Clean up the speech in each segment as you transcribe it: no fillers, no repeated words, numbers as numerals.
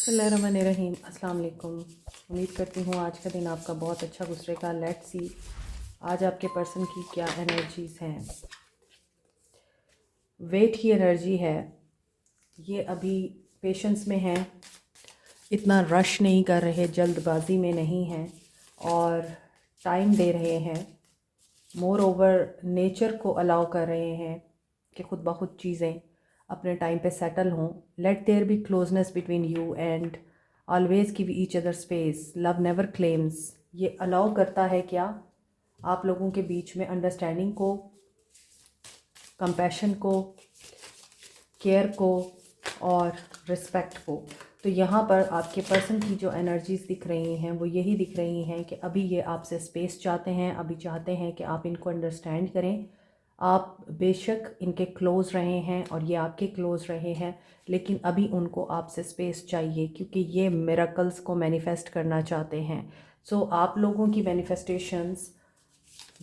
बिस्मिल्लाहिर्रहमानिर्रहीम। अस्सलाम वालेकुम। उम्मीद करती हूँ आज का दिन आपका बहुत अच्छा गुजरेगा। लेट्स सी आज आपके पर्सन की क्या एनर्जीज़ हैं। वेट की एनर्जी है, ये अभी पेशेंस में है, इतना रश नहीं कर रहे, जल्दबाजी में नहीं हैं और टाइम दे रहे हैं। मोर ओवर नेचर को अलाउ कर रहे हैं कि खुद ब खुद चीज़ें अपने टाइम पे सेटल हों। Let there be closeness between you and always give each other space. Love never claims. ये अलाउ करता है क्या आप लोगों के बीच में अंडरस्टैंडिंग को, कंपैशन को, केयर को और रिस्पेक्ट को। तो यहाँ पर आपके पर्सन की जो एनर्जीज़ दिख रही हैं वो यही दिख रही हैं कि अभी ये आपसे स्पेस चाहते हैं, अभी चाहते हैं कि आप इनको अंडरस्टैंड करें। आप बेशक इनके क्लोज़ रहे हैं और ये आपके क्लोज़ रहे हैं, लेकिन अभी उनको आपसे स्पेस चाहिए क्योंकि ये मिरेकल्स को मैनिफेस्ट करना चाहते हैं। सो आप लोगों की मैनिफेस्टेशंस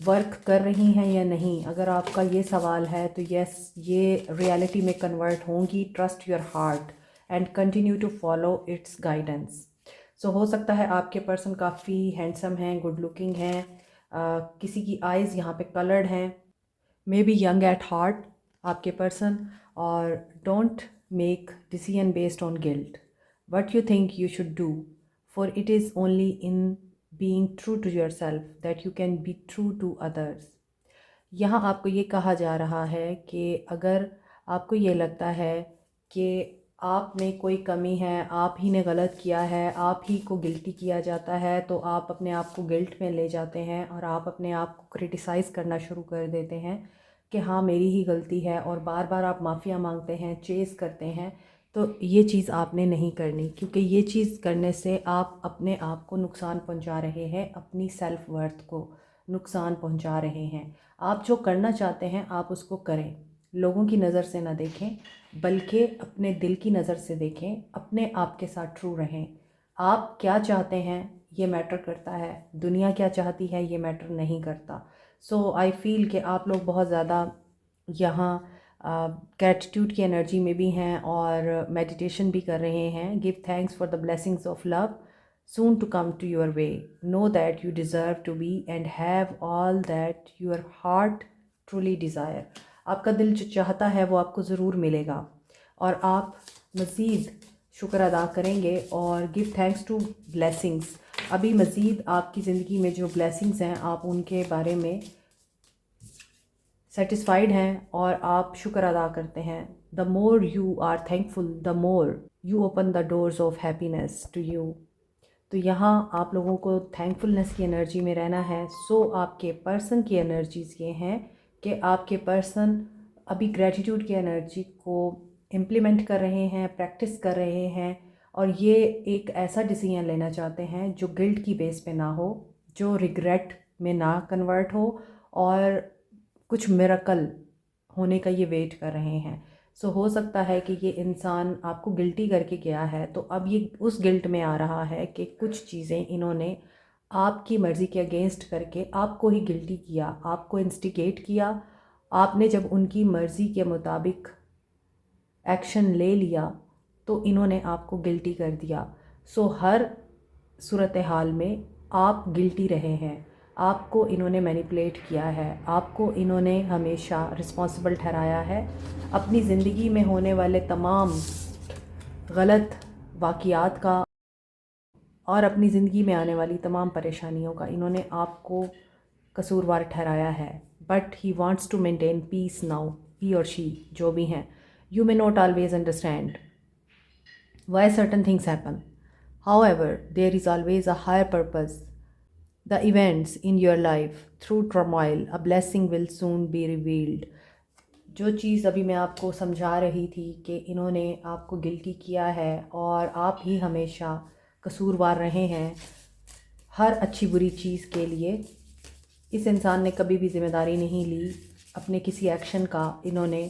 वर्क कर रही हैं या नहीं, अगर आपका ये सवाल है तो यस, ये रियलिटी में कन्वर्ट होंगी। Trust your heart and continue to follow its guidance. So हो सकता है आपके पर्सन काफ़ी हैंडसम हैं, गुड लुकिंग हैं, किसी की आइज़ यहाँ पे कलर्ड हैं, may be young at heart आपके पर्सन। और don't make decision based on guilt. What you think you should do, for it is only in being true to yourself that you can be true to others। यहाँ आपको ये कहा जा रहा है कि अगर आपको ये लगता है कि आप में कोई कमी है, आप ही ने गलत किया है, आप ही को गिल्टी किया जाता है, तो आप अपने आप को गिल्ट में ले जाते हैं और आप अपने आप को क्रिटिसाइज़ करना शुरू कर देते हैं कि हाँ मेरी ही गलती है, और बार बार आप माफ़िया मांगते हैं, चेज़ करते हैं। तो ये चीज़ आपने नहीं करनी, क्योंकि ये चीज़ करने से आप अपने आप को नुकसान पहुंचा रहे हैं, अपनी सेल्फ वर्थ को नुकसान पहुंचा रहे हैं। आप जो करना चाहते हैं आप उसको करें, लोगों की नज़र से ना देखें, बल्कि अपने दिल की नज़र से देखें, अपने आप के साथ ट्रू रहें। आप क्या चाहते हैं ये मैटर करता है, दुनिया क्या चाहती है ये मैटर नहीं करता। सो आई फील कि आप लोग बहुत ज़्यादा यहाँ ग्रैटिट्यूड की एनर्जी में भी हैं और मेडिटेशन भी कर रहे हैं। Give thanks for the blessings of love soon to come to your way. Know that you deserve to be and have all that your heart truly desire। आपका दिल जो चाहता है वो आपको ज़रूर मिलेगा और आप मज़ीद शुक्र अदा करेंगे और गिव थैंक्स टू ब्लेसिंग्स। अभी मज़ीद आपकी ज़िंदगी में जो ब्लेसिंग्स हैं आप उनके बारे में सेटिस्फाइड हैं और आप शुक्र अदा करते हैं। The more you are thankful the more you open the doors of happiness to you. तो यहाँ आप लोगों को थैंकफुलनेस की एनर्जी में रहना है। सो आपके पर्सन की एनर्जीज़ ये हैं कि आपके पर्सन अभी ग्रैटिट्यूड की एनर्जी को इम्प्लीमेंट कर रहे हैं, प्रैक्टिस कर रहे हैं, और ये एक ऐसा डिसीजन लेना चाहते हैं जो गिल्ट की बेस पे ना हो, जो रिग्रेट में ना कन्वर्ट हो, और कुछ मिरेकल होने का ये वेट कर रहे हैं। सो हो सकता है कि ये इंसान आपको गिल्टी करके गया है, तो अब ये उस गिल्ट में आ रहा है कि कुछ चीज़ें इन्होंने आपकी मर्ज़ी के अगेंस्ट करके आपको ही गिल्टी किया, आपको इंस्टिगेट किया। आपने जब उनकी मर्ज़ी के मुताबिक एक्शन ले लिया तो इन्होंने आपको गिल्टी कर दिया। सो हर सूरत हाल में आप गिल्टी रहे हैं, आपको इन्होंने मैनिपुलेट किया है, आपको इन्होंने हमेशा रिस्पॉन्सिबल ठहराया है। अपनी ज़िंदगी में होने वाले तमाम गलत वाक़यात का और अपनी ज़िंदगी में आने वाली तमाम परेशानियों का इन्होंने आपको कसूरवार ठहराया है। But he wants to maintain peace now, he और शी जो भी हैं। You may not always understand why certain things happen. However, there is always a higher purpose. The events in your life, through turmoil, a blessing will soon be revealed। जो चीज़ अभी मैं आपको समझा रही थी कि इन्होंने आपको गिल्टी किया है और आप ही हमेशा कसूरवार रहे हैं हर अच्छी बुरी चीज़ के लिए। इस इंसान ने कभी भी ज़िम्मेदारी नहीं ली, अपने किसी एक्शन का इन्होंने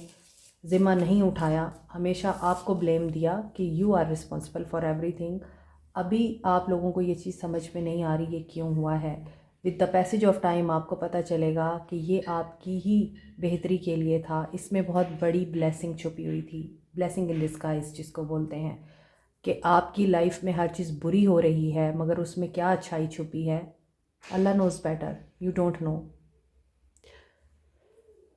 ज़िम्मा नहीं उठाया, हमेशा आपको ब्लेम दिया कि you are responsible for everything. अभी आप लोगों को ये चीज़ समझ में नहीं आ रही ये क्यों हुआ है। With the passage of time आपको पता चलेगा कि ये आपकी ही बेहतरी के लिए था, इसमें बहुत बड़ी ब्लेसिंग छुपी हुई थी, ब्लेसिंग इन डिस्गाइज जिसको बोलते हैं। कि आपकी लाइफ में हर चीज़ बुरी हो रही है, मगर उसमें क्या अच्छाई छुपी है, Allah knows better, you don't know.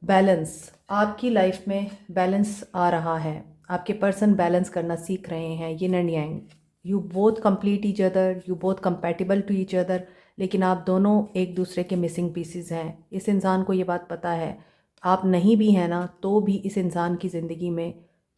Balance, आपकी लाइफ में बैलेंस आ रहा है, आपके पर्सन बैलेंस करना सीख रहे हैं, yin and yang. You both complete each other, you both compatible to each other, लेकिन आप दोनों एक दूसरे के मिसिंग पीसीज हैं। इस इंसान को ये बात पता है, आप नहीं भी हैं ना तो भी इस इंसान की ज़िंदगी में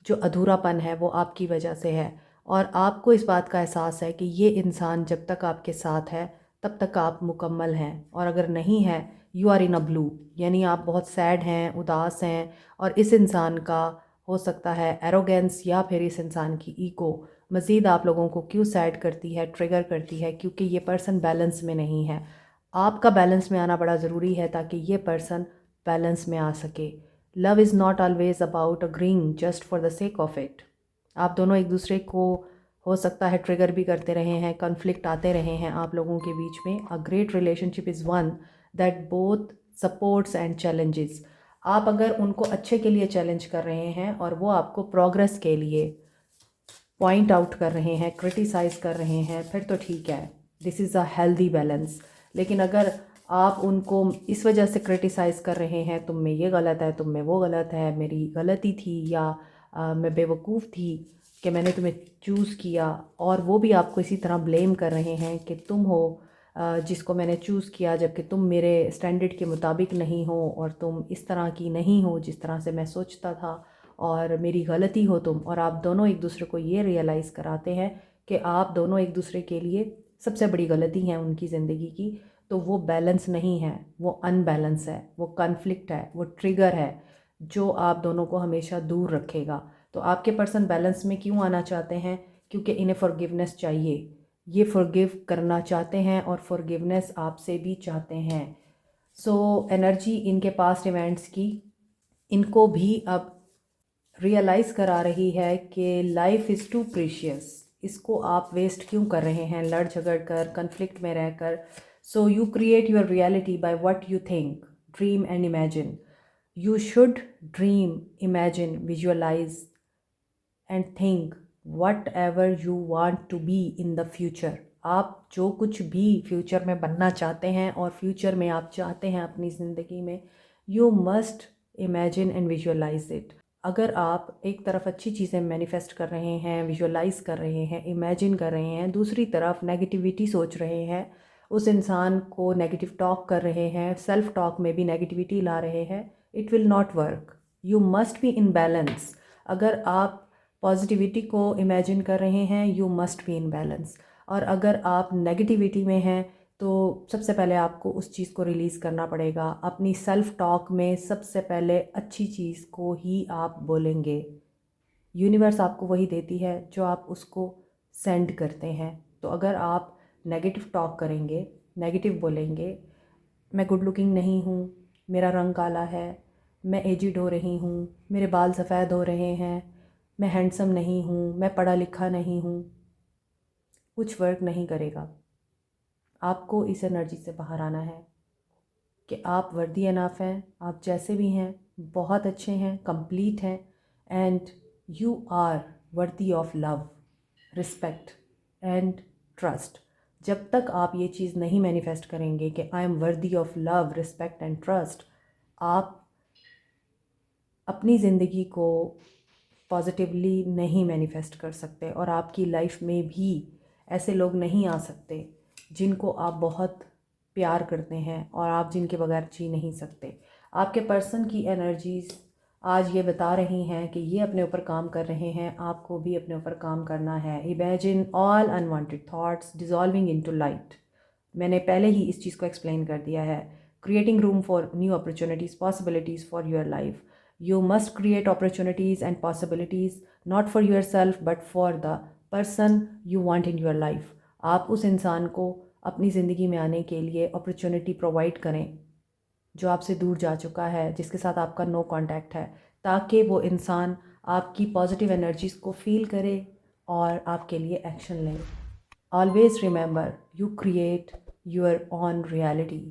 जो अधूरापन है वो आपकी वजह से है, और आपको इस बात का एहसास है कि ये इंसान जब तक आपके साथ है तब तक आप मुकम्मल हैं, और अगर नहीं है you are in a blue, यानी आप बहुत सैड हैं, उदास हैं। और इस इंसान का हो सकता है एरोगेंस या फिर इस इंसान की ईगो मज़ीद आप लोगों को क्यों सैड करती है, ट्रिगर करती है, क्योंकि ये पर्सन बैलेंस में नहीं है। आपका बैलेंस में आना बड़ा ज़रूरी है ताकि ये पर्सन बैलेंस में आ सके। Love is not always about agreeing just for the sake of it. आप दोनों एक दूसरे को हो सकता है ट्रिगर भी करते रहे हैं, कॉन्फ्लिक्ट आते रहे हैं आप लोगों के बीच में। A great relationship is one that both supports and challenges. आप अगर उनको अच्छे के लिए चैलेंज कर रहे हैं और वो आपको प्रोग्रेस के लिए पॉइंट आउट कर रहे हैं, क्रिटिसाइज़ कर रहे हैं, फिर तो ठीक है, this is a healthy balance. लेकिन अगर आप उनको इस वजह से क्रिटिसाइज़ कर रहे हैं, तुम में ये गलत है, तुम में वो गलत है, मेरी गलती थी, या मैं बेवकूफ़ थी कि मैंने तुम्हें चूज़ किया, और वो भी आपको इसी तरह ब्लेम कर रहे हैं कि तुम हो जिसको मैंने चूज़ किया, जबकि तुम मेरे स्टैंडर्ड के मुताबिक नहीं हो, और तुम इस तरह की नहीं हो जिस तरह से मैं सोचता था, और मेरी गलती हो तुम। और आप दोनों एक दूसरे को ये रियलाइज़ कराते हैं कि आप दोनों एक दूसरे के लिए सबसे बड़ी गलती हैं उनकी ज़िंदगी की। तो वो बैलेंस नहीं है, वो अनबैलेंस है, वो कॉन्फ्लिक्ट है, वो ट्रिगर है जो आप दोनों को हमेशा दूर रखेगा। तो आपके पर्सन बैलेंस में क्यों आना चाहते हैं? क्योंकि इन्हें फॉरगिवनेस चाहिए, ये फॉरगिव करना चाहते हैं और फॉरगिवनेस आपसे भी चाहते हैं। सो एनर्जी इनके पास्ट इवेंट्स की इनको भी अब रियलाइज़ करा रही है कि लाइफ इज़ टू प्रीशियस। इसको आप वेस्ट क्यों कर रहे हैं लड़ झगड़ कर, कन्फ्लिक्ट में रहकर। So you create your reality by what you think, dream and imagine. You should dream, imagine, visualise and think whatever you want to be in the future. आप जो कुछ भी फ्यूचर में बनना चाहते हैं और फ्यूचर में आप चाहते हैं अपनी ज़िंदगी में, you must imagine and visualise it. अगर आप एक तरफ अच्छी चीज़ें मैनिफेस्ट कर रहे हैं, विजुअलाइज कर रहे हैं, इमेजिन कर रहे हैं, दूसरी तरफ नेगेटिविटी सोच रहे हैं, उस इंसान को नेगेटिव टॉक कर रहे हैं, सेल्फ टॉक में भी नेगेटिविटी ला रहे हैं, it will not work. You must be in balance. अगर आप पॉजिटिविटी को इमेजिन कर रहे हैं, you must be in balance. और अगर आप नेगेटिविटी में हैं तो सबसे पहले आपको उस चीज़ को रिलीज़ करना पड़ेगा। अपनी सेल्फ टॉक में सबसे पहले अच्छी चीज़ को ही आप बोलेंगे। यूनिवर्स आपको वही देती है जो आप उसको सेंड करते हैं। तो अगर आप नेगेटिव टॉक करेंगे, नेगेटिव बोलेंगे, मैं गुड लुकिंग नहीं हूँ, मेरा रंग काला है, मैं एजिड हो रही हूँ, मेरे बाल सफ़ेद हो रहे हैं, मैं हैंडसम नहीं हूँ, मैं पढ़ा लिखा नहीं हूँ, कुछ वर्क नहीं करेगा। आपको इस एनर्जी से बाहर आना है कि आप वर्दी एनफ हैं, आप जैसे भी हैं बहुत अच्छे हैं, कंप्लीट हैं, and you are worthy of love, respect and trust. जब तक आप ये चीज़ नहीं मैनिफेस्ट करेंगे कि I am worthy of love, respect and trust, आप अपनी ज़िंदगी को पॉजिटिवली नहीं मैनिफेस्ट कर सकते, और आपकी लाइफ में भी ऐसे लोग नहीं आ सकते जिनको आप बहुत प्यार करते हैं और आप जिनके बगैर जी नहीं सकते। आपके पर्सन की एनर्जीज़ आज ये बता रही हैं कि ये अपने ऊपर काम कर रहे हैं, आपको भी अपने ऊपर काम करना है। Imagine all unwanted thoughts dissolving into light. मैंने पहले ही इस चीज़ को एक्सप्लेन कर दिया है। Creating room for new opportunities, possibilities for your life. You must create opportunities and possibilities not for yourself but for the person you want in your life. आप उस इंसान को अपनी ज़िंदगी में आने के लिए अपॉर्चुनिटी प्रोवाइड करें जो आपसे दूर जा चुका है, जिसके साथ आपका नो कांटेक्ट है, ताकि वो इंसान आपकी पॉजिटिव एनर्जीज़ को फील करे और आपके लिए एक्शन लें। Always remember, you create your own reality.